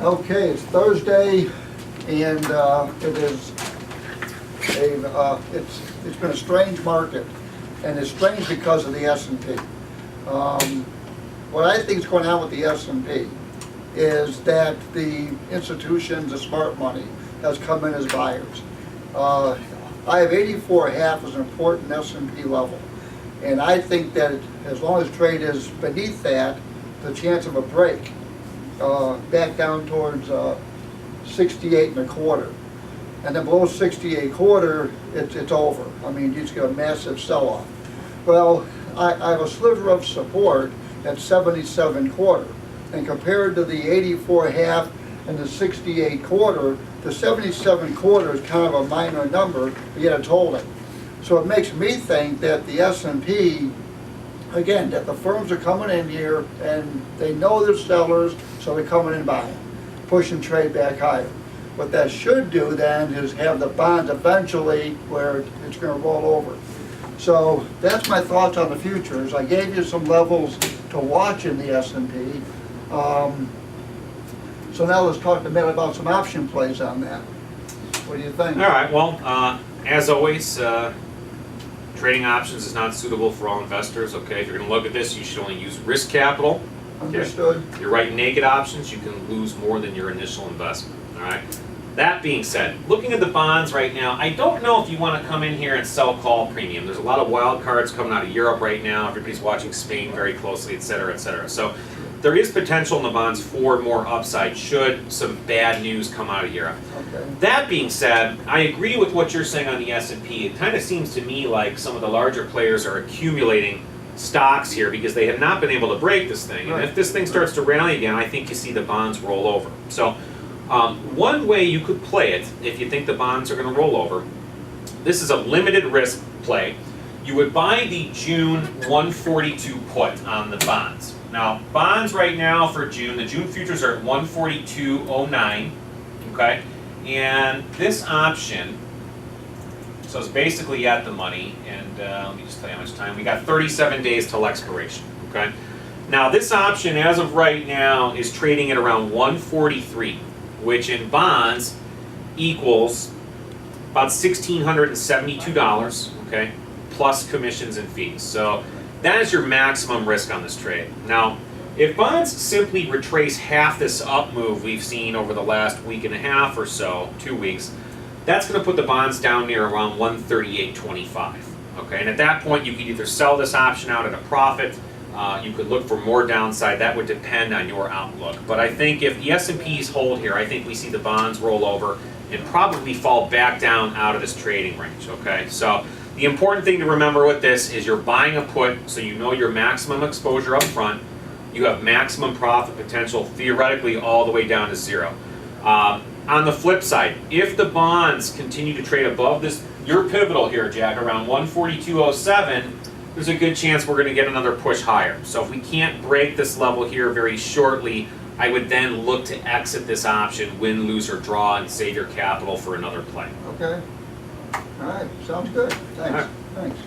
Okay, it's Thursday, and it is it's been a strange market, and it's strange because of the S&P. What I think is going on with the S&P is that the institutions, the smart money, has come in as buyers. I have 84.5 as an important S&P level, and I think that as long as trade is beneath that, the chance of a break back down towards 68.25, and then below 68.25, it's over. I mean, you just get a massive sell-off. Well, I have a sliver of support at 77.25, and compared to the 84.5 and the 68.25, the 77.25 is kind of a minor number, but yet it's holding. So it makes me think that the S&P, again, that the firms are coming in here and they know they're sellers, so they're coming in buying, pushing trade back higher. What that should do then is have the bonds eventually where it's going to roll over. So that's my thoughts on the futures. I gave you some levels to watch in the S&P. So now let's talk to Matt about some option plays on that. What do you think? All right, well, as always, trading options is not suitable for all investors, okay? If you're going to look at this, you should only use risk capital. Okay? Understood. If you're writing naked options, you can lose more than your initial investment, all right? That being said, looking at the bonds right now, I don't know if you want to come in here and sell call premium. There's a lot of wild cards coming out of Europe right now. Everybody's watching Spain very closely, et cetera, et cetera. So there is potential in the bonds for more upside should some bad news come out of Europe. Okay. That being said, I agree with what you're saying on the S&P. It kind of seems to me like some of the larger players are accumulating stocks here because they have not been able to break this thing. And if this thing starts to rally again, I think you see the bonds roll over. So one way you could play it, if you think the bonds are going to roll over, this is a limited risk play. You would buy the June 142 put on the bonds. Now, bonds right now for June, the June futures are at 142.09, okay? And this option, so it's basically at the money, and let me just tell you how much time. We got 37 days till expiration, okay? Now, this option, as of right now, is trading at around 143, which in bonds equals about $1,672, okay, plus commissions and fees. So that is your maximum risk on this trade. Now, if bonds simply retrace half this up move we've seen over the last week and a half or so, 2 weeks, that's going to put the bonds down near around 138.25. Okay, and at that point, you could either sell this option out at a profit. You could look for more downside. That would depend on your outlook. But I think if the S&Ps hold here, I think we see the bonds roll over and probably fall back down out of this trading range. Okay, so the important thing to remember with this is you're buying a put, so you know your maximum exposure up front. You have maximum profit potential, theoretically, all the way down to zero. On the flip side, if the bonds continue to trade above this, your pivotal here, Jack, around 142.07, there's a good chance we're going to get another push higher. So if we can't break this level here very shortly, I would then look to exit this option, win, lose, or draw, and save your capital for another play. Okay. All right. Sounds good. Thanks. All right. Thanks.